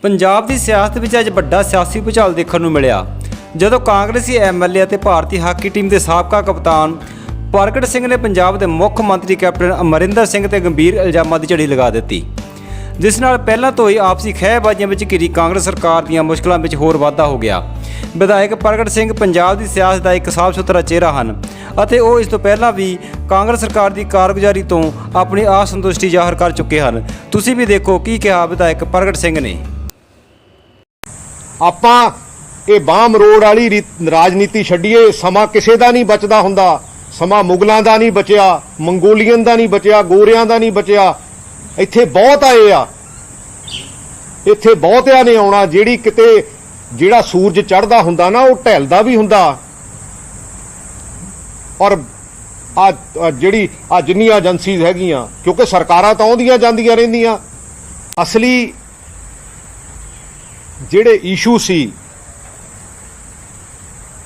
ਪੰਜਾਬ ਦੀ ਸਿਆਸਤ ਵਿੱਚ ਅੱਜ ਵੱਡਾ ਸਿਆਸੀ ਭੂਚਾਲ ਦੇਖਣ ਨੂੰ ਮਿਲਿਆ ਜਦੋਂ ਕਾਂਗਰਸੀ ਐਮਐਲਏ ਅਤੇ ਭਾਰਤੀ ਹਾਕੀ ਟੀਮ ਦੇ ਸਾਬਕਾ ਕਪਤਾਨ ਪ੍ਰਗਟ ਸਿੰਘ ਨੇ ਪੰਜਾਬ ਦੇ ਮੁੱਖ ਮੰਤਰੀ ਕੈਪਟਨ ਅਮਰਿੰਦਰ ਸਿੰਘ ਤੇ ਗੰਭੀਰ ਇਲਜ਼ਾਮਾਂ ਦੀ ਝੜੀ ਲਗਾ ਦਿੱਤੀ, ਜਿਸ ਨਾਲ ਪਹਿਲਾਂ ਤੋਂ ਹੀ ਆਪਸੀ ਖਹਿਬਾਜ਼ੀਆਂ ਵਿੱਚ ਘਿਰੀ ਕਾਂਗਰਸ ਸਰਕਾਰ ਦੀਆਂ ਮੁਸ਼ਕਲਾਂ ਵਿੱਚ ਹੋਰ ਵਾਧਾ ਹੋ ਗਿਆ। ਵਿਧਾਇਕ ਪ੍ਰਗਟ ਸਿੰਘ ਪੰਜਾਬ ਦੀ ਸਿਆਸਤ ਦਾ ਇੱਕ ਸਾਫ਼ ਸੁਥਰਾ ਚਿਹਰਾ ਹਨ ਅਤੇ ਉਹ ਇਸ ਤੋਂ ਪਹਿਲਾਂ ਵੀ ਕਾਂਗਰਸ ਸਰਕਾਰ ਦੀ ਕਾਰਗੁਜ਼ਾਰੀ ਤੋਂ ਆਪਣੀ ਅਸੰਤੁਸ਼ਟੀ ਜ਼ਾਹਰ ਕਰ ਚੁੱਕੇ ਹਨ। ਤੁਸੀਂ ਵੀ ਦੇਖੋ ਕੀ ਕਿਹਾ ਵਿਧਾਇਕ ਪ੍ਰਗਟ ਸਿੰਘ ਨੇ। ਆਪਾਂ ਇਹ ਬਾਮ ਰੋਡ ਵਾਲੀ ਰਾਜਨੀਤੀ ਛੱਡੀਏ। ਸਮਾਂ ਕਿਸੇ ਦਾ ਨਹੀਂ ਬਚਦਾ ਹੁੰਦਾ। ਸਮਾਂ ਮੁਗਲਾਂ ਦਾ ਨਹੀਂ ਬਚਿਆ, ਮੰਗੋਲੀਅਨ ਦਾ ਨਹੀਂ ਬਚਿਆ, ਗੋਰਿਆਂ ਦਾ ਨਹੀਂ ਬਚਿਆ। ਇੱਥੇ ਬਹੁਤ ਆਏ ਆ, ਇੱਥੇ ਬਹੁਤਿਆਂ ਨੇ ਆਉਣਾ। ਜਿਹੜਾ ਸੂਰਜ ਚੜ੍ਹਦਾ ਹੁੰਦਾ ਨਾ, ਉਹ ਢਲਦਾ ਵੀ ਹੁੰਦਾ। ਔਰ ਜਿੰਨੀਆਂ ਏਜੰਸੀਜ਼ ਹੈਗੀਆਂ, ਕਿਉਂਕਿ ਸਰਕਾਰਾਂ ਤਾਂ ਆਉਂਦੀਆਂ ਜਾਂਦੀਆਂ ਰਹਿੰਦੀਆਂ। ਅਸਲੀ ਜਿਹੜੇ ਇਸ਼ੂ ਸੀ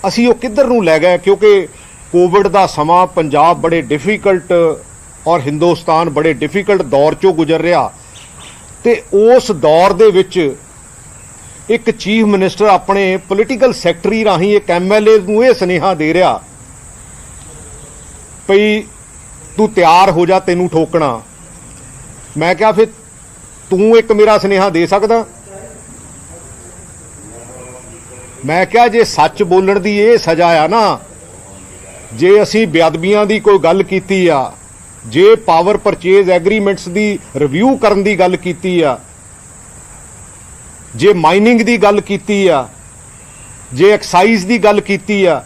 ਅਸੀਂ ਉਹ ਕਿੱਧਰ ਨੂੰ ਲੈ ਗਏ, ਕਿਉਂਕਿ ਕੋਵਿਡ ਦਾ ਸਮਾਂ ਪੰਜਾਬ ਬੜੇ ਡਿਫਿਕਲਟ ਔਰ ਹਿੰਦੁਸਤਾਨ ਬੜੇ ਡਿਫਿਕਲਟ ਦੌਰ ਚੋਂ ਗੁਜ਼ਰ ਰਿਹਾ। ਤੇ ਉਸ ਦੌਰ ਦੇ ਵਿੱਚ ਇੱਕ ਚੀਫ ਮਿਨਿਸਟਰ ਆਪਣੇ ਪੋਲੀਟੀਕਲ ਸੈਕਟਰੀ ਰਾਹੀਂ ਇੱਕ ਐਮਐਲਏ ਨੂੰ ਇਹ ਸੁਨੇਹਾ ਦੇ ਰਿਹਾ ਭਈ ਤੂੰ ਤਿਆਰ ਹੋ ਜਾ, ਤੈਨੂੰ ਠੋਕਣਾ। ਮੈਂ ਕਿਹਾ ਫਿਰ ਤੂੰ ਇੱਕ ਮੇਰਾ ਸੁਨੇਹਾ ਦੇ ਸਕਦਾ? ਮੈਂ ਕਿਹਾ ਜੇ ਸੱਚ ਬੋਲਣ ਦੀ ਇਹ ਸਜ਼ਾ ਆ ਨਾ, ਜੇ ਅਸੀਂ ਬੇਅਦਬੀਆਂ ਦੀ ਕੋਈ ਗੱਲ ਕੀਤੀ ਆ, ਜੇ ਪਾਵਰ ਪਰਚੇਜ਼ ਐਗਰੀਮੈਂਟਸ ਦੀ ਰਿਵਿਊ ਕਰਨ ਦੀ ਗੱਲ ਕੀਤੀ ਆ, ਜੇ ਮਾਈਨਿੰਗ ਦੀ ਗੱਲ ਕੀਤੀ ਆ, ਜੇ ਐਕਸਾਈਜ਼ ਦੀ ਗੱਲ ਕੀਤੀ ਆ,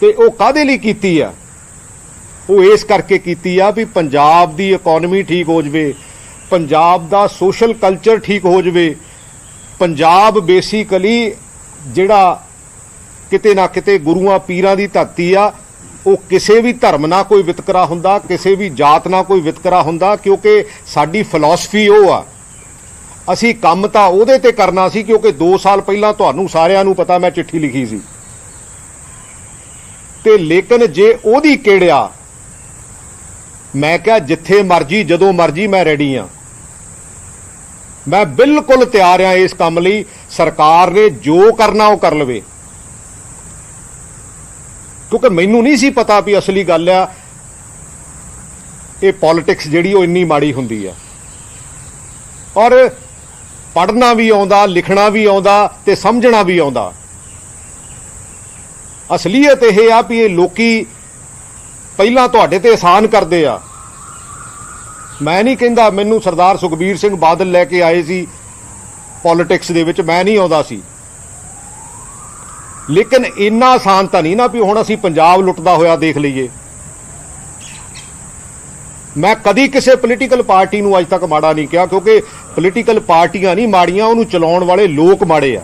ਤੇ ਉਹ ਕਾਹਦੇ ਲਈ ਕੀਤੀ ਆ? ਉਹ ਇਸ ਕਰਕੇ ਕੀਤੀ ਆ ਵੀ ਪੰਜਾਬ ਦੀ ਇਕਨੋਮੀ ਠੀਕ ਹੋ ਜਾਵੇ, ਪੰਜਾਬ ਦਾ ਸੋਸ਼ਲ ਕਲਚਰ ਠੀਕ ਹੋ ਜਾਵੇ। ਪੰਜਾਬ ਬੇਸਿਕਲੀ ਜਿਹੜਾ ਕਿਤੇ ਨਾ ਕਿਤੇ ਗੁਰੂਆਂ ਪੀਰਾਂ ਦੀ ਧਰਤੀ ਆ। ਉਹ ਕਿਸੇ ਵੀ ਧਰਮ ਨਾਲ ਕੋਈ ਵਿਤਕਰਾ ਹੁੰਦਾ, ਕਿਸੇ ਵੀ ਜਾਤ ਨਾਲ ਕੋਈ ਵਿਤਕਰਾ ਹੁੰਦਾ, ਕਿਉਂਕਿ ਸਾਡੀ ਫਿਲਾਸਫੀ ਉਹ ਆ। ਅਸੀਂ ਕੰਮ ਤਾਂ ਉਹਦੇ ਤੇ ਕਰਨਾ ਸੀ, ਕਿਉਂਕਿ 2 ਸਾਲ ਪਹਿਲਾਂ ਤੁਹਾਨੂੰ ਸਾਰਿਆਂ ਨੂੰ ਪਤਾ ਮੈਂ ਚਿੱਠੀ ਲਿਖੀ ਸੀ। ਤੇ ਲੇਕਿਨ ਜੇ ਉਹਦੀ ਕਿਹੜਿਆ, ਮੈਂ ਕਿਹਾ ਜਿੱਥੇ ਮਰਜੀ ਜਦੋਂ ਮਰਜੀ ਮੈਂ ਰੈਡੀ ਆ, ਮੈਂ ਬਿਲਕੁਲ ਤਿਆਰ ਆ ਇਸ ਕੰਮ ਲਈ। ਸਰਕਾਰ ਨੇ ਜੋ ਕਰਨਾ ਉਹ ਕਰ ਲਵੇ, ਕਿਉਂਕਿ ਮੈਨੂੰ ਨਹੀਂ ਸੀ ਪਤਾ ਵੀ ਅਸਲੀ ਗੱਲ ਆ ਇਹ ਪੋਲਿਟਿਕਸ ਜਿਹੜੀ ਉਹ ਇੰਨੀ ਮਾੜੀ ਹੁੰਦੀ ਆ। ਔਰ ਪੜ੍ਹਨਾ ਵੀ ਆਉਂਦਾ, ਲਿਖਣਾ ਵੀ ਆਉਂਦਾ ਤੇ ਸਮਝਣਾ ਵੀ ਆਉਂਦਾ। ਅਸਲੀਅਤ ਇਹ ਆ ਵੀ ਇਹ ਲੋਕੀ ਪਹਿਲਾਂ ਤੁਹਾਡੇ ਤੇ ਅਹਿਸਾਨ ਕਰਦੇ ਆ। ਮੈਂ ਨਹੀਂ ਕਹਿੰਦਾ ਮੈਨੂੰ ਸਰਦਾਰ ਸੁਖਬੀਰ ਸਿੰਘ ਬਾਦਲ ਲੈ ਕੇ ਆਏ ਸੀ ਪੋਲਿਟਿਕਸ ਦੇ ਵਿੱਚ, ਮੈਂ ਨਹੀਂ ਆਉਂਦਾ ਸੀ। ਲੇਕਿਨ ਇੰਨਾ ਆਸਾਨ ਤਾਂ ਨਹੀਂ ਨਾ ਵੀ ਹੁਣ ਅਸੀਂ ਪੰਜਾਬ ਲੁੱਟਦਾ ਹੋਇਆ ਦੇਖ ਲਈਏ। ਮੈਂ ਕਦੀ ਕਿਸੇ ਪੋਲੀਟੀਕਲ ਪਾਰਟੀ ਨੂੰ ਅੱਜ ਤੱਕ ਮਾੜਾ ਨਹੀਂ ਕਿਹਾ, ਕਿਉਂਕਿ ਪੋਲੀਟੀਕਲ ਪਾਰਟੀਆਂ ਨਹੀਂ ਮਾੜੀਆਂ, ਉਹਨੂੰ ਚਲਾਉਣ ਵਾਲੇ ਲੋਕ ਮਾੜੇ ਆ।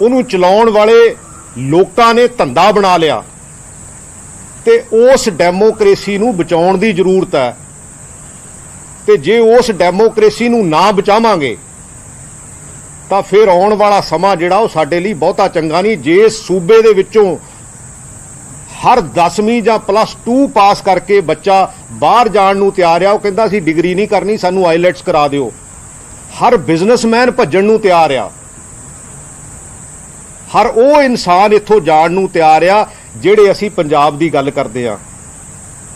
ਉਹਨੂੰ ਚਲਾਉਣ ਵਾਲੇ ਲੋਕਾਂ ਨੇ ਧੰਦਾ ਬਣਾ ਲਿਆ ਤੇ ਉਸ ਡੈਮੋਕ੍ਰੇਸੀ ਨੂੰ ਬਚਾਉਣ ਦੀ ਜ਼ਰੂਰਤ ਹੈ। ਤੇ ਜੇ ਉਸ ਡੈਮੋਕ੍ਰੇਸੀ ਨੂੰ ਨਾ ਬਚਾਵਾਂਗੇ ਤਾਂ ਫਿਰ ਆਉਣ ਵਾਲਾ ਸਮਾਂ ਜਿਹੜਾ ਉਹ ਸਾਡੇ ਲਈ ਬਹੁਤਾ ਚੰਗਾ ਨਹੀਂ। ਜੇ ਸੂਬੇ ਦੇ ਵਿੱਚੋਂ ਹਰ 10ਵੀਂ ਜਾਂ +2 ਪਾਸ ਕਰਕੇ ਬੱਚਾ ਬਾਹਰ ਜਾਣ ਨੂੰ ਤਿਆਰ ਆ, ਉਹ ਕਹਿੰਦਾ ਅਸੀਂ ਡਿਗਰੀ ਨਹੀਂ ਕਰਨੀ, ਸਾਨੂੰ ਆਈਲੈਟਸ ਕਰਾ ਦਿਓ। ਹਰ ਬਿਜ਼ਨਸਮੈਨ ਭੱਜਣ ਨੂੰ ਤਿਆਰ ਆ। ਹਰ ਉਹ ਇਨਸਾਨ ਇੱਥੋਂ ਜਾਣ ਨੂੰ ਤਿਆਰ ਆ ਜਿਹੜੇ ਅਸੀਂ ਪੰਜਾਬ ਦੀ ਗੱਲ ਕਰਦੇ ਆ।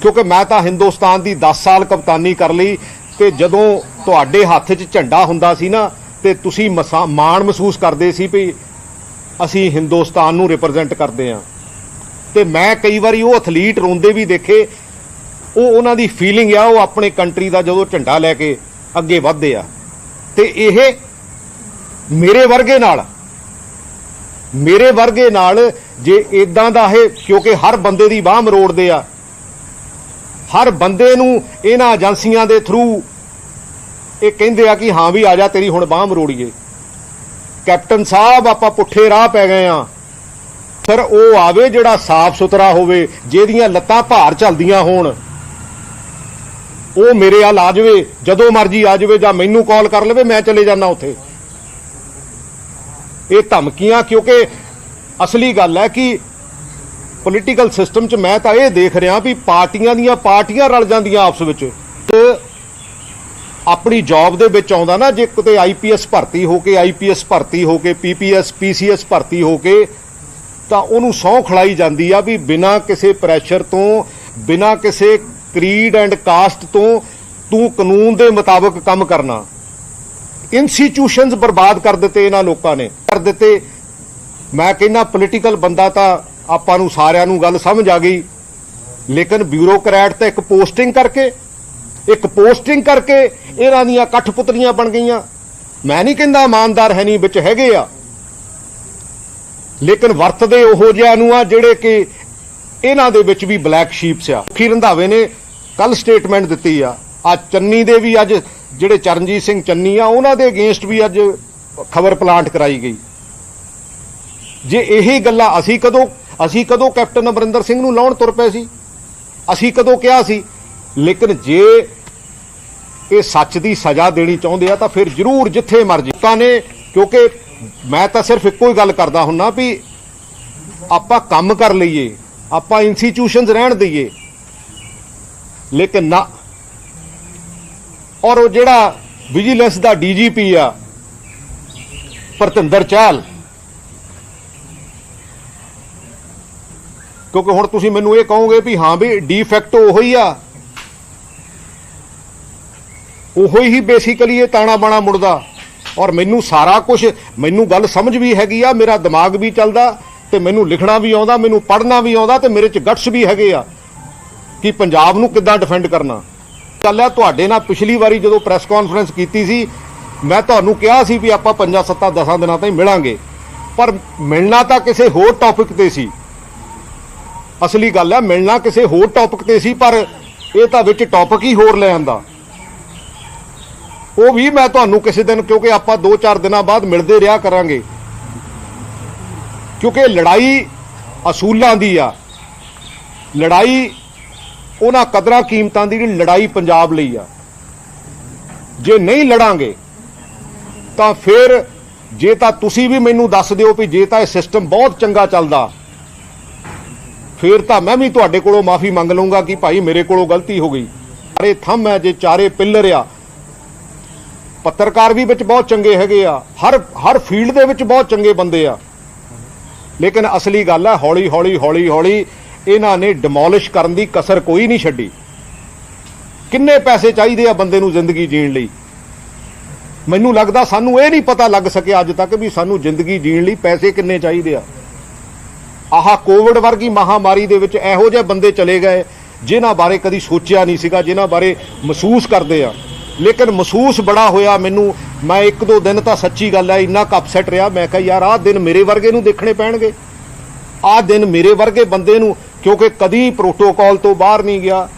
ਕਿਉਂਕਿ ਮੈਂ ਤਾਂ ਹਿੰਦੁਸਤਾਨ ਦੀ 10 ਸਾਲ ਕਪਤਾਨੀ ਕਰ ਲਈ, ਤੇ ਜਦੋਂ ਤੁਹਾਡੇ ਹੱਥ 'ਚ ਝੰਡਾ ਹੁੰਦਾ ਸੀ ਨਾ, ਤੇ ਤੁਸੀਂ ਮਾਣ ਮਹਿਸੂਸ ਕਰਦੇ ਸੀ ਵੀ ਅਸੀਂ ਹਿੰਦੁਸਤਾਨ ਨੂੰ ਰਿਪਰੈਜ਼ੈਂਟ ਕਰਦੇ ਆ। ਤੇ ਮੈਂ ਕਈ ਵਾਰੀ ਉਹ ਐਥਲੀਟ ਰੋਂਦੇ ਵੀ ਦੇਖੇ। ਉਹਨਾਂ ਦੀ ਫੀਲਿੰਗ ਆ, ਉਹ ਆਪਣੇ ਕੰਟਰੀ ਦਾ ਜਦੋਂ ਝੰਡਾ ਲੈ ਕੇ ਅੱਗੇ ਵਧਦੇ ਆ। ਤੇ ਇਹ ਮੇਰੇ ਵਰਗੇ ਨਾਲ ਜੇ ਇਦਾਂ ਦਾ ਇਹ, ਕਿਉਂਕਿ ਹਰ ਬੰਦੇ ਦੀ ਬਾਹ ਮਰੋੜਦੇ ਆ, ਹਰ ਬੰਦੇ ਨੂੰ ਇਹਨਾਂ ਏਜੰਸੀਆਂ ਦੇ ਥਰੂ ਇਹ ਕਹਿੰਦੇ ਆ ਕਿ ਹਾਂ ਵੀ ਆ ਜਾ ਤੇਰੀ ਹੁਣ ਬਾਹ ਮਰੋੜੀਏ। ਕੈਪਟਨ ਸਾਹਿਬ ਆਪਾਂ ਪੁੱਠੇ ਰਾਹ ਪੈ ਗਏ ਆ। ਫਿਰ ਉਹ ਆਵੇ ਜਿਹੜਾ ਸਾਫ਼ ਸੁਥਰਾ ਹੋਵੇ, ਜਿਹਦੀਆਂ ਲੱਤਾਂ ਭਾਰ ਚੱਲਦੀਆਂ ਹੋਣ, ਉਹ ਮੇਰੇ ਵੱਲ ਆ ਜਾਵੇ, ਜਦੋਂ ਮਰਜੀ ਆ ਜਾਵੇ, ਜਾਂ ਮੈਨੂੰ ਕਾਲ ਕਰ ਲਵੇ, ਮੈਂ ਚਲੇ ਜਾਣਾ ਉੱਥੇ। ਇਹ ਧਮਕੀਆਂ, ਕਿਉਂਕਿ ਅਸਲੀ ਗੱਲ ਹੈ ਕਿ ਪੋਲੀਟੀਕਲ ਸਿਸਟਮ 'ਚ ਮੈਂ ਤਾਂ ਇਹ ਦੇਖ ਰਿਹਾ ਵੀ ਪਾਰਟੀਆਂ ਦੀਆਂ ਪਾਰਟੀਆਂ ਰਲ ਜਾਂਦੀਆਂ ਆਪਸ ਵਿੱਚ। ਆਪਣੀ ਜੌਬ ਦੇ ਵਿੱਚ ਆਉਂਦਾ ਨਾ, ਜੇ ਕਿਤੇ ਆਈਪੀਐਸ ਭਰਤੀ ਹੋ ਕੇ, ਆਈਪੀਐਸ ਭਰਤੀ ਹੋ ਕੇ, ਪੀਪੀਐਸ ਪੀਸੀਐਸ ਭਰਤੀ ਹੋ ਕੇ, ਤਾਂ ਉਹਨੂੰ ਸਹੁੰ ਖਿਲਾਈ ਜਾਂਦੀ ਆ ਵੀ ਬਿਨਾਂ ਕਿਸੇ ਪ੍ਰੈਸ਼ਰ ਤੋਂ, ਬਿਨਾਂ ਕਿਸੇ ਕਰੀਡ ਐਂਡ ਕਾਸਟ ਤੋਂ ਤੂੰ ਕਾਨੂੰਨ ਦੇ ਮੁਤਾਬਕ ਕੰਮ ਕਰਨਾ। ਇੰਸਟੀਟਿਊਸ਼ਨਸ ਬਰਬਾਦ ਕਰ ਦਿੱਤੇ ਇਹਨਾਂ ਲੋਕਾਂ ਨੇ, ਕਰ ਦਿੱਤੇ। ਮੈਂ ਕਹਿੰਦਾ ਪੋਲੀਟੀਕਲ ਬੰਦਾ ਤਾਂ ਆਪਾਂ ਨੂੰ ਸਾਰਿਆਂ ਨੂੰ ਗੱਲ ਸਮਝ ਆ ਗਈ, ਲੇਕਿਨ ਬਿਊਰੋਕਰੈਟ ਤਾਂ ਇੱਕ ਪੋਸਟਿੰਗ ਕਰਕੇ ਇਹਨਾਂ ਦੀਆਂ ਕਠਪੁਤਲੀਆਂ ਬਣ ਗਈਆਂ। ਮੈਂ ਨਹੀਂ ਕਹਿੰਦਾ ਇਮਾਨਦਾਰ ਹੈ ਨਹੀਂ, ਵਿੱਚ ਹੈਗੇ ਆ, ਲੇਕਿਨ ਵਰਤਦੇ ਉਹੋ ਜਿਹਾ ਨੂੰ ਆ ਜਿਹੜੇ ਕਿ ਇਹਨਾਂ ਦੇ ਵਿੱਚ ਵੀ ਬਲੈਕ ਸ਼ੀਪਸ ਆ। ਮੁਖੀ ਰੰਧਾਵੇ ਨੇ ਕੱਲ ਸਟੇਟਮੈਂਟ ਦਿੱਤੀ ਆ, ਅੱਜ ਚੰਨੀ ਦੇ ਵੀ, ਅੱਜ ਜਿਹੜੇ ਚਰਨਜੀਤ ਸਿੰਘ ਚੰਨੀ ਆ ਉਹਨਾਂ ਦੇ ਅਗੇਂਸਟ ਵੀ ਅੱਜ ਖਬਰ ਪਲਾਂਟ ਕਰਾਈ ਗਈ। ਜੇ ਇਹੀ ਗੱਲਾਂ ਅਸੀਂ ਕਦੋਂ ਕੈਪਟਨ ਅਮਰਿੰਦਰ ਸਿੰਘ ਨੂੰ ਲਾਉਣ ਤੁਰ ਪਏ ਸੀ? ਅਸੀਂ ਕਦੋਂ ਕਿਹਾ ਸੀ? ਲੇਕਿਨ ਜੇ ਇਹ ਸੱਚ ਦੀ ਸਜ਼ਾ ਦੇਣੀ ਚਾਹੁੰਦੇ ਆ ਤਾਂ ਫਿਰ ਜ਼ਰੂਰ ਜਿੱਥੇ ਮਰਜ਼ੀ ਲੋਕਾਂ ਨੇ, ਕਿਉਂਕਿ ਮੈਂ ਤਾਂ ਸਿਰਫ ਇੱਕੋ ਹੀ ਗੱਲ ਕਰਦਾ ਹੁੰਨਾ ਵੀ ਆਪਾਂ ਕੰਮ ਕਰ ਲਈਏ, ਆਪਾਂ ਇੰਸਟੀਟਿਊਸ਼ਨਸ ਰਹਿਣ ਦਈਏ, ਲੇਕਿਨ ਨਾ। ਔਰ ਉਹ ਜਿਹੜਾ ਵਿਜੀਲੈਂਸ ਦਾ ਡੀਜੀਪੀ ਆ ਭਰਤਿੰਦਰ ਚਾਹਲ, ਕਿਉਂਕਿ ਹੁਣ ਤੁਸੀਂ ਮੈਨੂੰ ਇਹ ਕਹੋਗੇ ਵੀ ਹਾਂ ਵੀ ਡੀਫੈਕਟੋ ਉਹੀ ਆ, ਉਹੀ ਹੀ ਬੇਸਿਕਲੀ ਇਹ ਤਾਣਾ ਬਾਣਾ ਮੁੜਦਾ। ਔਰ ਮੈਨੂੰ ਸਾਰਾ ਕੁਝ, ਮੈਨੂੰ ਗੱਲ ਸਮਝ ਵੀ ਹੈਗੀ ਆ, ਮੇਰਾ ਦਿਮਾਗ ਵੀ ਚੱਲਦਾ ਤੇ ਮੈਨੂੰ ਲਿਖਣਾ ਵੀ ਆਉਂਦਾ, ਮੈਨੂੰ ਪੜ੍ਹਨਾ ਵੀ ਆਉਂਦਾ ਤੇ ਮੇਰੇ 'ਚ ਗਟਸ ਵੀ ਹੈਗੇ ਆ ਕਿ ਪੰਜਾਬ ਨੂੰ ਕਿੱਦਾਂ ਡਿਫੈਂਡ ਕਰਨਾ। ਗੱਲ ਹੈ ਤੁਹਾਡੇ ਨਾਲ ਪਿਛਲੀ ਵਾਰੀ ਜਦੋਂ ਪ੍ਰੈਸ ਕਾਨਫਰੰਸ ਕੀਤੀ ਸੀ, ਮੈਂ ਤੁਹਾਨੂੰ ਕਿਹਾ ਸੀ ਵੀ ਆਪਾਂ 5-7-10 ਦਿਨਾਂ ਤਾਈਂ ਮਿਲਾਂਗੇ, ਪਰ ਮਿਲਣਾ ਤਾਂ ਕਿਸੇ ਹੋਰ ਟੌਪਿਕ ਤੇ ਸੀ। ਅਸਲੀ ਗੱਲ ਹੈ ਮਿਲਣਾ ਕਿਸੇ ਹੋਰ ਟੌਪਿਕ ਤੇ ਸੀ, ਪਰ ਇਹ ਤਾਂ ਵਿੱਚ ਟੌਪਿਕ ਹੀ ਹੋਰ ਲੈ ਆਂਦਾ। ਉਹ ਵੀ ਮੈਂ ਤੁਹਾਨੂੰ ਕਿਸੇ ਦਿਨ, ਕਿਉਂਕਿ ਆਪਾਂ 2-4 ਦਿਨਾਂ ਬਾਅਦ ਮਿਲਦੇ ਰਿਹਾ ਕਰਾਂਗੇ, ਕਿਉਂਕਿ ਲੜਾਈ ਅਸੂਲਾਂ ਦੀ ਆ, ਲੜਾਈ ਉਹਨਾਂ ਕਦਰਾਂ ਕੀਮਤਾਂ ਦੀ ਜਿਹੜੀ ਲੜਾਈ ਪੰਜਾਬ ਲਈ ਆ। ਜੇ ਨਹੀਂ ਲੜਾਂਗੇ ਤਾਂ ਫਿਰ, ਜੇ ਤਾਂ ਤੁਸੀਂ ਵੀ ਮੈਨੂੰ ਦੱਸ ਦਿਓ ਵੀ ਜੇ ਤਾਂ ਇਹ ਸਿਸਟਮ ਬਹੁਤ ਚੰਗਾ ਚੱਲਦਾ, ਫਿਰ ਤਾਂ ਮੈਂ ਵੀ ਤੁਹਾਡੇ ਕੋਲੋਂ ਮਾਫੀ ਮੰਗ ਲਵਾਂਗਾ ਕਿ ਭਾਈ ਮੇਰੇ ਕੋਲੋਂ ਗਲਤੀ ਹੋ ਗਈ। ਚਾਰੇ ਥੰਮ ਹੈ, ਜੇ ਚਾਰੇ ਪਿੱਲਰ ਆ, ਪੱਤਰਕਾਰ ਵੀ ਵਿੱਚ ਬਹੁਤ ਚੰਗੇ ਹੈਗੇ ਆ, ਹਰ ਫੀਲਡ ਦੇ ਵਿੱਚ ਬਹੁਤ ਚੰਗੇ ਬੰਦੇ ਆ, ਲੇਕਿਨ ਅਸਲੀ ਗੱਲ ਹੈ ਹੌਲੀ ਹੌਲੀ ਇਹਨਾਂ ਨੇ ਡਿਮੋਲਿਸ਼ ਕਰਨ ਦੀ ਕਸਰ ਕੋਈ ਨਹੀਂ ਛੱਡੀ। ਕਿੰਨੇ ਪੈਸੇ ਚਾਹੀਦੇ ਆ ਬੰਦੇ ਨੂੰ ਜ਼ਿੰਦਗੀ ਜੀਣ ਲਈ? ਮੈਨੂੰ ਲੱਗਦਾ ਸਾਨੂੰ ਇਹ ਨਹੀਂ ਪਤਾ ਲੱਗ ਸਕਿਆ ਅੱਜ ਤੱਕ ਵੀ ਸਾਨੂੰ ਜ਼ਿੰਦਗੀ ਜੀਣ ਲਈ ਪੈਸੇ ਕਿੰਨੇ ਚਾਹੀਦੇ ਆ। ਆਹ ਕੋਵਿਡ ਵਰਗੀ ਮਹਾਮਾਰੀ ਦੇ ਵਿੱਚ ਇਹੋ ਜਿਹੇ ਬੰਦੇ ਚਲੇ ਗਏ ਜਿਨ੍ਹਾਂ ਬਾਰੇ ਕਦੀ ਸੋਚਿਆ ਨਹੀਂ ਸੀਗਾ, ਜਿਨ੍ਹਾਂ ਬਾਰੇ ਮਹਿਸੂਸ ਕਰਦੇ ਆ, ਲੇਕਿਨ ਮਹਿਸੂਸ ਬੜਾ ਹੋਇਆ ਮੈਨੂੰ। ਮੈਂ 1-2 ਦਿਨ ਤਾਂ ਸੱਚੀ ਗੱਲ ਹੈ ਇੰਨਾ ਕੁ ਅਪਸੈਟ ਰਿਹਾ, ਮੈਂ ਕਿਹਾ ਯਾਰ ਆਹ ਦਿਨ ਮੇਰੇ ਵਰਗੇ ਨੂੰ ਦੇਖਣੇ ਪੈਣਗੇ, ਆਹ ਦਿਨ ਮੇਰੇ ਵਰਗੇ ਬੰਦੇ ਨੂੰ, ਕਿਉਂਕਿ ਕਦੀ ਪ੍ਰੋਟੋਕਾਲ ਤੋਂ ਬਾਹਰ ਨਹੀਂ ਗਿਆ,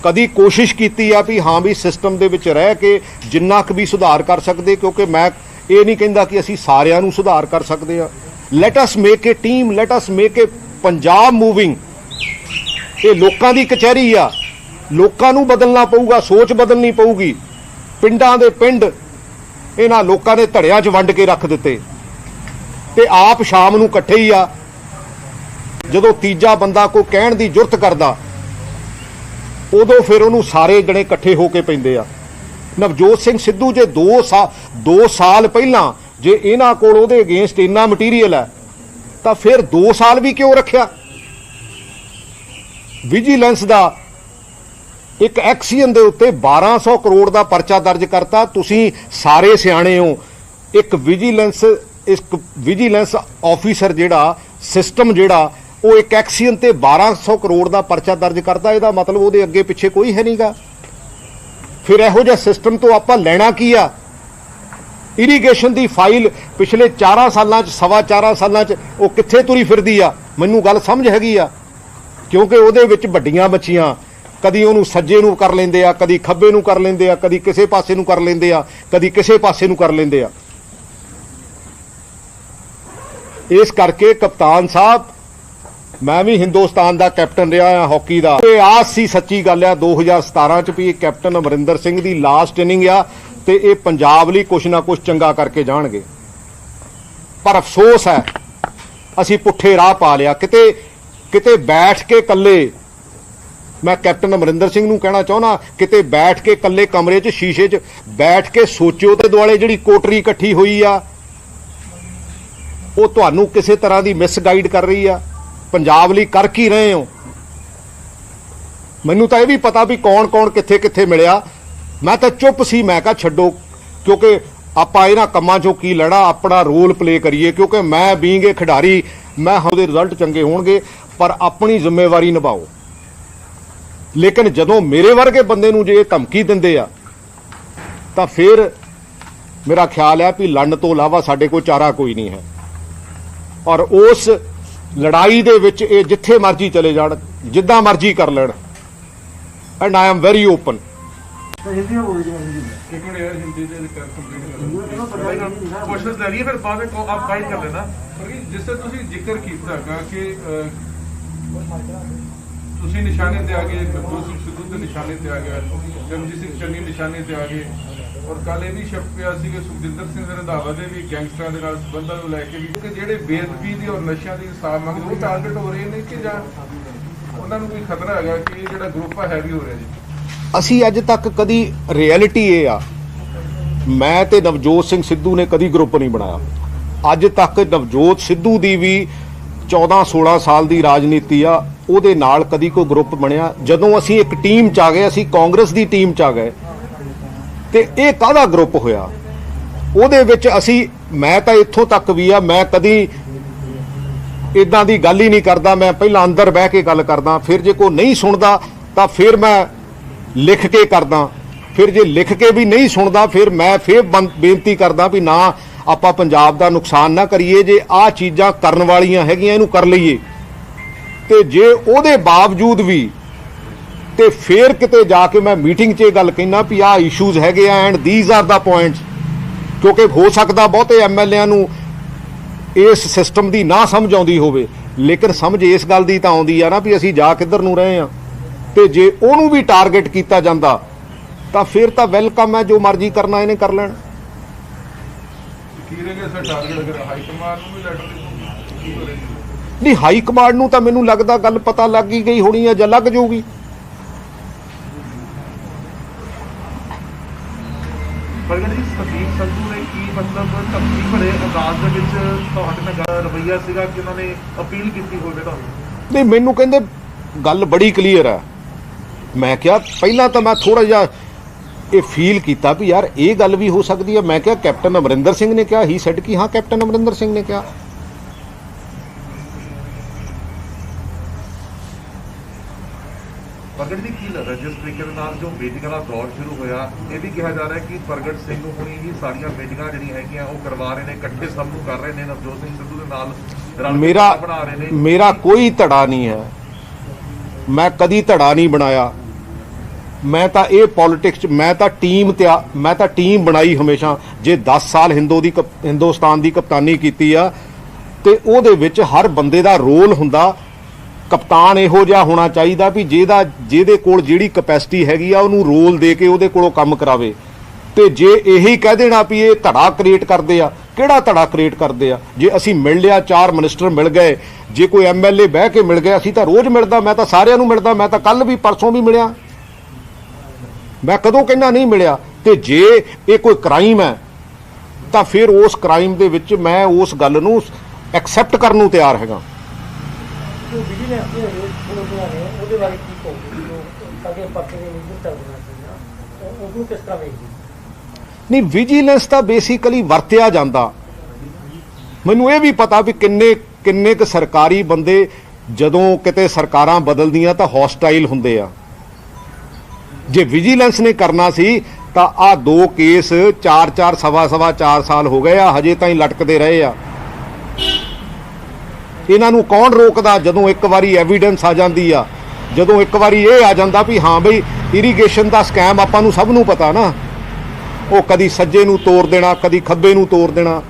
ਕਦੀ ਕੋਸ਼ਿਸ਼ ਕੀਤੀ ਆ ਵੀ ਹਾਂ ਵੀ ਸਿਸਟਮ ਦੇ ਵਿੱਚ ਰਹਿ ਕੇ ਜਿੰਨਾ ਕੁ ਵੀ ਸੁਧਾਰ ਕਰ ਸਕਦੇ, ਕਿਉਂਕਿ ਮੈਂ ਇਹ ਨਹੀਂ ਕਹਿੰਦਾ ਕਿ ਅਸੀਂ ਸਾਰਿਆਂ ਨੂੰ ਸੁਧਾਰ ਕਰ ਸਕਦੇ ਆ। ਲੈਟ ਅਸ ਮੇਕ ਏ ਟੀਮ, ਲੈਟ ਅਸ ਮੇਕ ਏ ਪੰਜਾਬ ਮੂਵਿੰਗ। ਇਹ ਲੋਕਾਂ ਦੀ ਕਚਹਿਰੀ ਆ, ਲੋਕਾਂ ਨੂੰ ਬਦਲਣਾ ਪਊਗਾ, ਸੋਚ ਬਦਲਣੀ ਪਊਗੀ। ਪਿੰਡਾਂ ਦੇ ਪਿੰਡ ਇਹਨਾਂ ਲੋਕਾਂ ਨੇ ਧੜਿਆਂ 'ਚ ਵੰਡ ਕੇ ਰੱਖ ਦਿੱਤੇ ਤੇ ਆਪ ਸ਼ਾਮ ਨੂੰ ਇਕੱਠੇ ਹੀ ਆ। ਜਦੋਂ ਤੀਜਾ ਬੰਦਾ ਕੋਈ ਕਹਿਣ ਦੀ ਜੁਰਤ ਕਰਦਾ, ਉਦੋਂ ਫਿਰ ਉਹਨੂੰ ਸਾਰੇ ਜਣੇ ਇਕੱਠੇ ਹੋ ਕੇ ਪੈਂਦੇ ਆ। ਨਵਜੋਤ ਸਿੰਘ ਸਿੱਧੂ ਜੇ 2 ਸਾਲ ਪਹਿਲਾਂ ਜੇ ਇਹਨਾਂ ਕੋਲ ਉਹਦੇ ਅਗੇਂਸਟ ਇੰਨਾ ਮਟੀਰੀਅਲ ਹੈ ਤਾਂ ਫਿਰ 2 ਸਾਲ ਵੀ ਕਿਉਂ ਰੱਖਿਆ? ਵਿਜੀਲੈਂਸ ਦਾ ਇੱਕ ਐਕਸੀਅਨ ਦੇ ਉੱਤੇ 1200 ਕਰੋੜ ਦਾ ਪਰਚਾ ਦਰਜ ਕਰਤਾ। ਤੁਸੀਂ ਸਾਰੇ ਸਿਆਣੇ ਹੋ, ਇੱਕ ਵਿਜੀਲੈਂਸ ਆਫੀਸਰ ਜਿਹੜਾ ਸਿਸਟਮ ਜਿਹੜਾ ਉਹ ਇੱਕ ਐਕਸੀਅਨ ਤੇ 1200 ਕਰੋੜ ਦਾ ਪਰਚਾ ਦਰਜ ਕਰਦਾ, ਇਹਦਾ ਮਤਲਬ ਉਹਦੇ ਅੱਗੇ ਪਿੱਛੇ ਕੋਈ ਹੈ ਨਹੀਂਗਾ। ਫਿਰ ਇਹੋ ਜਿਹਾ ਸਿਸਟਮ ਤੋਂ ਆਪਾਂ ਲੈਣਾ ਕੀ ਆ? ਇਰੀਗੇਸ਼ਨ ਦੀ ਫਾਈਲ ਪਿਛਲੇ 4 ਸਾਲਾਂ 'ਚ, 4.25 ਸਾਲਾਂ 'ਚ ਉਹ ਕਿੱਥੇ ਤੁਰੀ ਫਿਰਦੀ ਆ? ਮੈਨੂੰ ਗੱਲ ਸਮਝ ਹੈਗੀ ਆ, ਕਿਉਂਕਿ ਉਹਦੇ ਵਿੱਚ ਵੱਡੀਆਂ ਮੱਛੀਆਂ, ਕਦੀ ਉਹਨੂੰ ਸੱਜੇ ਨੂੰ ਕਰ ਲੈਂਦੇ ਆ, ਕਦੀ ਖੱਬੇ ਨੂੰ ਕਰ ਲੈਂਦੇ ਆ, ਕਦੀ ਕਿਸੇ ਪਾਸੇ ਨੂੰ ਕਰ ਲੈਂਦੇ ਆ, ਕਦੀ ਕਿਸੇ ਪਾਸੇ ਨੂੰ ਕਰ ਲੈਂਦੇ ਆ। ਇਸ ਕਰਕੇ ਕਪਤਾਨ ਸਾਹਿਬ, ਮੈਂ ਵੀ ਹਿੰਦੁਸਤਾਨ ਦਾ ਕੈਪਟਨ ਰਿਹਾ ਆ ਹਾਕੀ ਦਾ, ਇਹ ਆਸ ਸੀ, ਸੱਚੀ ਗੱਲ ਆ 2017 'ਚ ਵੀ ਇਹ ਕੈਪਟਨ ਅਮਰਿੰਦਰ ਸਿੰਘ ਦੀ ਲਾਸਟ ਇਨਿੰਗ ਆ ਤੇ ਇਹ ਪੰਜਾਬ ਲਈ ਕੁਛ ਨਾ ਕੁਛ ਚੰਗਾ ਕਰਕੇ ਜਾਣਗੇ। ਪਰ ਅਫਸੋਸ ਹੈ ਅਸੀਂ ਪੁੱਠੇ ਰਾਹ ਪਾ ਲਿਆ। ਕਿਤੇ ਬੈਠ ਕੇ ਇਕੱਲੇ मैं कैप्टन अमरिंदर सिंह नूं कहना चाहुंदा किते बैठ के कल्ले कमरे 'ਚ शीशे 'ਚ बैठ के सोचो ते दुआले जिहड़ी कोटरी इकट्ठी हुई आ ਉਹ ਤੁਹਾਨੂੰ ਕਿਸੇ ਤਰ੍ਹਾਂ ਦੀ ਮਿਸਗਾਈਡ ਕਰ ਰਹੀ ਆ। ਪੰਜਾਬ ਲਈ ਕਰ ਕੀ ਰਹੇ ਹੋ? ਮੈਨੂੰ ਤਾਂ ਇਹ ਵੀ ਪਤਾ ਵੀ ਕੌਣ ਕੌਣ ਕਿੱਥੇ ਕਿੱਥੇ ਮਿਲਿਆ। ਮੈਂ ਤਾਂ ਚੁੱਪ ਸੀ, ਮੈਂ ਕਿਹਾ ਛੱਡੋ, ਕਿਉਂਕਿ ਆਪਾਂ ਇਹਨਾਂ ਕੰਮਾਂ 'ਚੋਂ ਕੀ ਲੈਣਾ, ਆਪਣਾ ਰੋਲ ਪਲੇ ਕਰੀਏ। ਕਿਉਂਕਿ ਮੈਂ ਬੀਂਗ ਏ ਖਿਡਾਰੀ, ਮੈਂ ਉਹਦੇ ਰਿਜ਼ਲਟ ਚੰਗੇ ਹੋਣਗੇ, ਪਰ ਆਪਣੀ ਜ਼ਿੰਮੇਵਾਰੀ ਨਿਭਾਓ। ਲੇਕਿਨ ਜਦੋਂ ਮੇਰੇ ਵਰਗੇ ਬੰਦੇ ਨੂੰ ਜੇ ਇਹ ਧਮਕੀ ਦਿੰਦੇ ਆ ਤਾਂ ਫਿਰ ਮੇਰਾ ਖਿਆਲ ਹੈ ਵੀ ਲੜਨ ਤੋਂ ਇਲਾਵਾ ਸਾਡੇ ਕੋਲ ਚਾਰਾ ਕੋਈ ਨਹੀਂ ਹੈ। ਔਰ ਉਸ ਲੜਾਈ ਦੇ ਵਿੱਚ ਇਹ ਜਿੱਥੇ ਮਰਜ਼ੀ ਚਲੇ ਜਾਣ, ਜਿੱਦਾਂ ਮਰਜ਼ੀ ਕਰ ਲੈਣ, and I am very open. Question ले रही है फिर बाद में आप गाइड कर लेना। जिससे ਤੁਸੀਂ ਜ਼ਿਕਰ ਕੀਤਾ ਹੈਗਾ ਕਿ ਤੁਸੀਂ ਨਿਸ਼ਾਨੇ ਤੇ ਆ ਗਏ, ਨਵਜੋਤ ਸਿੰਘ ਸਿੱਧੂ ਦੇ ਨਿਸ਼ਾਨੇ ਤੇ ਆ ਗਏ, ਜਗਜੀਤ ਸਿੰਘ ਚੰਨੀ ਨਿਸ਼ਾਨੇ ਤੇ ਆ ਗਏ, ਔਰ ਕੱਲ ਇਹ ਵੀ ਛਪ ਪਿਆ ਸੀ ਕਿ ਸੁਖਜਿੰਦਰ ਸਿੰਘ ਰੰਧਾਵਾ ਦੇ ਵੀ ਗੈਂਗਸਟਰਾਂ ਦੇ ਨਾਲ ਸੰਬੰਧਾਂ ਨੂੰ ਲੈ ਕੇ ਵੀ ਕਿ ਜਿਹੜੇ ਬੇਅਦਬੀ ਦੀ ਔਰ ਨਸ਼ਿਆਂ ਦੀ ਇਨਸਾਫ ਮੰਗਦੇ ਉਹ ਟਾਰਗੇਟ ਹੋ ਰਹੇ ਨੇ ਕਿ ਜਾਂ ਉਹਨਾਂ ਨੂੰ ਕੋਈ ਖਤਰਾ ਹੈਗਾ ਕਿ ਇਹ ਜਿਹੜਾ ਗਰੁੱਪ ਆ ਹੈਵੀ ਹੋ ਰਿਹਾ ਜੀ? ਅਸੀਂ ਅੱਜ ਤੱਕ ਕਦੀ ਰਿਐਲਿਟੀ ਇਹ ਆ, ਮੈਂ ਤੇ ਨਵਜੋਤ ਸਿੰਘ ਸਿੱਧੂ ਨੇ ਕਦੀ ਗਰੁੱਪ ਨਹੀਂ ਬਣਾਇਆ। ਅੱਜ ਤੱਕ ਨਵਜੋਤ ਸਿੱਧੂ ਦੀ ਵੀ 14-16 ਸਾਲ ਦੀ ਰਾਜਨੀਤੀ ਆ, ਉਹਦੇ ਨਾਲ ਕਦੀ ਕੋਈ ਗਰੁੱਪ ਬਣਿਆ। ਜਦੋਂ ਅਸੀਂ ਇੱਕ ਟੀਮ 'ਚ ਆ ਗਏ, ਅਸੀਂ ਕਾਂਗਰਸ ਦੀ ਟੀਮ 'ਚ ਆ ਗਏ, ਤੇ ਇਹ ਕਾਹਦਾ ਗਰੁੱਪ ਹੋਇਆ? ਉਹਦੇ ਵਿੱਚ ਅਸੀਂ, ਮੈਂ ਤਾਂ ਇੱਥੋਂ ਤੱਕ ਵੀ ਆ, ਮੈਂ ਕਦੀ ਇਦਾਂ ਦੀ ਗੱਲ ਹੀ ਨਹੀਂ ਕਰਦਾ। ਮੈਂ ਪਹਿਲਾਂ ਅੰਦਰ ਬਹਿ ਕੇ ਗੱਲ ਕਰਦਾ, ਫਿਰ ਜੇ ਕੋਈ ਨਹੀਂ ਸੁਣਦਾ ਤਾਂ ਫਿਰ ਮੈਂ ਲਿਖ ਕੇ ਕਰਦਾ, ਫਿਰ ਜੇ ਲਿਖ ਕੇ ਵੀ ਨਹੀਂ ਸੁਣਦਾ ਫਿਰ ਮੈਂ ਫਿਰ ਬੇਨਤੀ ਕਰਦਾ ਵੀ ਨਾ ਆਪਾਂ ਪੰਜਾਬ ਦਾ ਨੁਕਸਾਨ ਨਾ ਕਰੀਏ। ਜੇ ਆਹ ਚੀਜ਼ਾਂ ਕਰਨ ਵਾਲੀਆਂ ਹੈਗੀਆਂ ਇਹਨੂੰ ਕਰ ਲਈਏ, ਤੇ ਜੇ ਉਹਦੇ ਬਾਵਜੂਦ ਵੀ ਤੇ ਫਿਰ ਕਿਤੇ ਜਾ ਕੇ ਮੈਂ ਮੀਟਿੰਗ 'ਚ ਇਹ ਗੱਲ ਕਹਿਣਾ ਵੀ ਆਹ ਇਸ਼ੂਜ਼ ਹੈਗੇ ਆ and these are the points, ਕਿਉਂਕਿ ਹੋ ਸਕਦਾ ਬਹੁਤੇ ਐਮਐਲਏਆਂ ਨੂੰ ਇਸ ਸਿਸਟਮ ਦੀ ਨਾ ਸਮਝ ਆਉਂਦੀ ਹੋਵੇ, ਲੇਕਿਨ ਸਮਝ ਇਸ ਗੱਲ ਦੀ ਤਾਂ ਆਉਂਦੀ ਆ ਨਾ ਵੀ ਅਸੀਂ ਜਾ ਕਿੱਧਰ ਨੂੰ ਰਹੇ ਆ। ਤੇ ਜੇ ਉਹਨੂੰ ਵੀ ਟਾਰਗੇਟ ਕੀਤਾ ਜਾਂਦਾ ਤਾਂ ਫਿਰ ਤਾਂ ਵੈਲਕਮ ਹੈ, ਜੋ ਮਰਜ਼ੀ ਕਰਨਾ ਇਹਨੇ ਕਰ ਲੈਣ। ਨਹੀਂ, ਹਾਈ ਕਮਾਂਡ ਨੂੰ ਤਾਂ ਮੈਨੂੰ ਲੱਗਦਾ ਗੱਲ ਪਤਾ ਲੱਗ ਹੀ ਗਈ ਹੋਣੀ ਹੈ ਜਾਂ ਲੱਗ ਜਾਊਗੀ। ਪ੍ਰਗਟ ਜੀ, ਸੰਦੀਪ ਸੰਧੂ ਨੇ ਕੀ ਮਤਲਬ ਧਮਕੀ ਭਰੇ ਅੰਦਾਜ਼ ਦੇ ਵਿੱਚ ਤੁਹਾਡੇ ਨਾਲ ਰਵੱਈਆ ਸੀਗਾ ਕਿ ਉਹਨਾਂ ਨੇ ਅਪੀਲ ਕੀਤੀ ਹੋਵੇ ਤੁਹਾਨੂੰ? ਨਹੀਂ, ਮੈਨੂੰ ਕਹਿੰਦੇ ਗੱਲ ਬੜੀ ਕਲੀਅਰ ਹੈ। ਮੈਂ ਕਿਹਾ ਪਹਿਲਾਂ ਤਾਂ ਮੈਂ ਥੋੜਾ ਜਿਹਾ ਇਹ ਫੀਲ ਕੀਤਾ ਵੀ ਯਾਰ ਇਹ ਗੱਲ ਵੀ ਹੋ ਸਕਦੀ ਹੈ। ਮੈਂ ਕਿਹਾ ਕੈਪਟਨ ਅਮਰਿੰਦਰ ਸਿੰਘ ਨੇ ਕਿਹਾ, ਹੀ ਸੈਡ ਕਿ ਹਾਂ ਕੈਪਟਨ ਅਮਰਿੰਦਰ ਸਿੰਘ ਨੇ ਕਿਹਾ। ਪ੍ਰਗਟ ਜੀ, ਕੀ ਲੱਗਦਾ ਜਿਸ ਤਰੀਕੇ ਦੇ ਨਾਲ ਜੋ ਮੀਟਿੰਗਾਂ ਦਾ ਦੌਰ ਸ਼ੁਰੂ ਹੋਇਆ, ਇਹ ਵੀ ਕਿਹਾ ਜਾ ਰਿਹਾ ਕਿ ਪ੍ਰਗਟ ਸਿੰਘ ਹੁਣੀ ਹੀ ਸਾਰੀਆਂ ਮੀਟਿੰਗਾਂ ਜਿਹੜੀਆਂ ਹੈਗੀਆਂ ਉਹ ਕਰਵਾ ਰਹੇ ਨੇ, ਇਕੱਠੇ ਸਭ ਨੂੰ ਕਰ ਰਹੇ ਨੇ, ਨਵਜੋਤ ਸਿੰਘ ਸਿੱਧੂ ਦੇ ਨਾਲ ਰਲ ਕੇ ਬਣਾ ਰਹੇ ਨੇ। ਮੇਰਾ ਕੋਈ ਧੜਾ ਨਹੀਂ ਹੈ, ਮੈਂ ਕਦੀ ਧੜਾ ਨਹੀਂ ਬਣਾਇਆ। ਮੈਂ ਤਾਂ ਇਹ ਪੋਲਿਟਿਕਸ 'ਚ ਮੈਂ ਤਾਂ ਟੀਮ ਬਣਾਈ ਹਮੇਸ਼ਾ। ਜੇ 10 ਸਾਲ ਹਿੰਦੁਸਤਾਨ ਦੀ ਕਪਤਾਨੀ ਕੀਤੀ ਆ ਤੇ ਉਹਦੇ ਵਿੱਚ ਹਰ ਬੰਦੇ ਦਾ ਰੋਲ ਹੁੰਦਾ। ਕਪਤਾਨ ਇਹੋ ਜਿਹਾ ਹੋਣਾ ਚਾਹੀਦਾ ਵੀ ਜਿਹਦੇ ਕੋਲ ਜਿਹੜੀ ਕਪੈਸਿਟੀ ਹੈਗੀ ਆ ਉਹਨੂੰ ਰੋਲ ਦੇ ਕੇ ਉਹਦੇ ਕੋਲੋਂ ਕੰਮ ਕਰਾਵੇ। ਤੇ ਜੇ ਇਹੀ ਕਹਿ ਦੇਣਾ ਵੀ ਇਹ ਧੜਾ ਕ੍ਰੀਏਟ ਕਰਦੇ ਆ, ਕਿਹੜਾ ਧੜਾ ਕ੍ਰੀਏਟ ਕਰਦੇ ਆ? ਜੇ ਅਸੀਂ ਮਿਲ ਲਿਆ, 4 ਮਿਨਿਸਟਰ ਮਿਲ ਗਏ, ਜੇ ਕੋਈ ਐਮਐਲਏ ਬਹਿ ਕੇ ਮਿਲ ਗਿਆ, ਅਸੀਂ ਤਾਂ ਰੋਜ਼ ਮਿਲਦਾ, ਮੈਂ ਤਾਂ ਸਾਰਿਆਂ ਨੂੰ ਮਿਲਦਾ, ਮੈਂ ਤਾਂ ਕੱਲ ਵੀ ਪਰਸੋਂ ਵੀ ਮਿਲਿਆ, ਮੈਂ ਕਦੋਂ ਕਹਿੰਦਾ ਨਹੀਂ ਮਿਲਿਆ। ਤੇ ਜੇ ਇਹ ਕੋਈ ਕ੍ਰਾਈਮ ਹੈ ਤਾਂ ਫਿਰ ਉਸ ਕ੍ਰਾਈਮ ਦੇ ਵਿੱਚ ਮੈਂ ਉਸ ਗੱਲ ਨੂੰ ਐਕਸੈਪਟ ਕਰਨ ਨੂੰ ਤਿਆਰ ਹੈਗਾ। ਨਹੀਂ, ਵਿਜੀਲੈਂਸ ਤਾਂ ਬੇਸਿਕਲੀ ਵਰਤਿਆ ਜਾਂਦਾ। ਮੈਨੂੰ ਇਹ ਵੀ ਪਤਾ ਵੀ ਕਿੰਨੇ ਕੁ ਸਰਕਾਰੀ ਬੰਦੇ ਜਦੋਂ ਕਿਤੇ ਸਰਕਾਰਾਂ ਬਦਲਦੀਆਂ ਤਾਂ ਹੌਸਟਾਈਲ ਹੁੰਦੇ ਆ। ਜੇ ਵਿਜੀਲੈਂਸ ਨੇ ਕਰਨਾ ਸੀ ਤਾਂ ਆਹ 2 ਕੇਸ 4 ਸਵਾ 4 ਸਾਲ ਹੋ ਗਏ ਆ, ਹਜੇ ਤਾਈਂ ਲਟਕਦੇ ਰਹੇ ਆ। ਇਹਨਾਂ ਨੂੰ ਕੌਣ ਰੋਕਦਾ? ਜਦੋਂ ਇੱਕ ਵਾਰੀ ਐਵੀਡੈਂਸ ਆ ਜਾਂਦੀ ਆ, ਜਦੋਂ ਇੱਕ ਵਾਰੀ ਇਹ ਆ ਜਾਂਦਾ ਵੀ ਹਾਂ ਬਈ ਇਰੀਗੇਸ਼ਨ ਦਾ ਸਕੈਮ ਆਪਾਂ ਨੂੰ ਸਭ ਨੂੰ ਪਤਾ ਨਾ, ਉਹ ਕਦੀ ਸੱਜੇ ਨੂੰ ਤੋੜ ਦੇਣਾ, ਕਦੀ ਖੱਬੇ ਨੂੰ ਤੋੜ ਦੇਣਾ।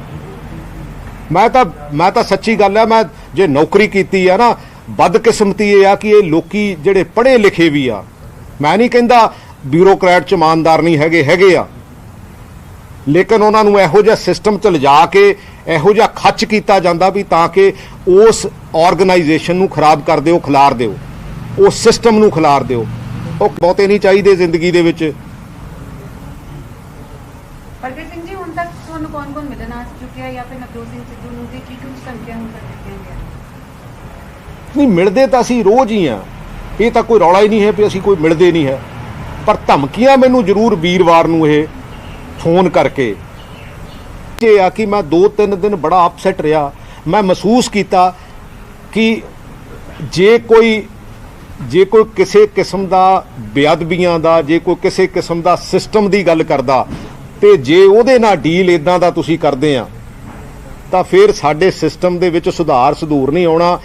ਮੈਂ ਤਾਂ ਸੱਚੀ ਗੱਲ ਆ, ਮੈਂ ਜੇ ਨੌਕਰੀ ਕੀਤੀ ਆ ਨਾ, ਬਦਕਿਸਮਤੀ ਇਹ ਆ ਕਿ ਇਹ ਲੋਕੀ ਜਿਹੜੇ ਪੜ੍ਹੇ ਲਿਖੇ ਵੀ ਆ, ਮੈਂ ਨਹੀਂ ਕਹਿੰਦਾ ਬਿਊਰੋਕਰੈਟ ਚ ਇਮਾਨਦਾਰ ਨਹੀਂ ਹੈਗੇ ਆ, ਲੇਕਿਨ ਉਹਨਾਂ ਨੂੰ ਇਹੋ ਜਿਹਾ ਸਿਸਟਮ 'ਚ ਲਿਜਾ ਕੇ ਇਹੋ ਜਿਹਾ ਖੱਚ ਕੀਤਾ ਜਾਂਦਾ ਵੀ ਤਾਂ ਕਿ ਉਸ ਆਰਗੇਨਾਈਜੇਸ਼ਨ ਨੂੰ ਖਰਾਬ ਕਰ ਦਿਓ, ਖਿਲਾਰ ਦਿਓ। ਉਹ ਸਿਸਟਮ ਨੂੰ ਖਿਲਾਰ ਦਿਓ। ਉਹ ਬਹੁਤੇ ਨਹੀਂ ਚਾਹੀਦੇ ਜ਼ਿੰਦਗੀ ਦੇ ਵਿੱਚ। ਪ੍ਰਗਟ ਸਿੰਘ ਜੀ, ਹੁਣ ਤੱਕ ਤੁਹਾਨੂੰ ਕੌਣ ਮਿਲਣ ਆ ਚੁੱਕਿਆ ਜਾਂ ਫਿਰ ਨਵਜੋਤ ਸਿੰਘ ਸਿੱਧੂ ਨੂੰ ਦੀ ਕੀ ਕੁਝ ਸੰਖਿਆ ਹੁਣ ਤੱਕ ਦਿੱਤੀਆਂ ਗਈਆਂ? ਨਹੀਂ, ਮਿਲਦੇ ਤਾਂ ਅਸੀਂ ਰੋਜ਼ ਹੀ ਆ, ਇਹ ਤਾਂ ਕੋਈ ਰੌਲਾ ਹੀ ਨਹੀਂ ਹੈ ਵੀ ਅਸੀਂ ਕੋਈ ਮਿਲਦੇ ਨਹੀਂ ਹੈ। ਪਰ ਧਮਕੀਆਂ ਮੈਨੂੰ ਜ਼ਰੂਰ ਵੀਰਵਾਰ ਨੂੰ ਇਹ ਫੋਨ ਕਰਕੇ ਇਹ ਆ ਕਿ ਮੈਂ 2-3 ਦਿਨ ਬੜਾ ਅਪਸੈਟ ਰਿਹਾ। ਮੈਂ ਮਹਿਸੂਸ ਕੀਤਾ ਕਿ ਜੇ ਕੋਈ ਕਿਸੇ ਕਿਸਮ ਦਾ ਬੇਅਦਬੀਆਂ ਦਾ, ਜੇ ਕੋਈ ਕਿਸੇ ਕਿਸਮ ਦਾ ਸਿਸਟਮ ਦੀ ਗੱਲ ਕਰਦਾ, ਤੇ ਜੇ ਉਹਦੇ ਨਾਲ ਡੀਲ ਇਦਾਂ ਦਾ ਤੁਸੀਂ ਕਰਦੇ ਆ ਤਾਂ ਫਿਰ ਸਾਡੇ ਸਿਸਟਮ ਦੇ ਵਿੱਚ ਸੁਧਾਰ ਨਹੀਂ ਆਉਣਾ।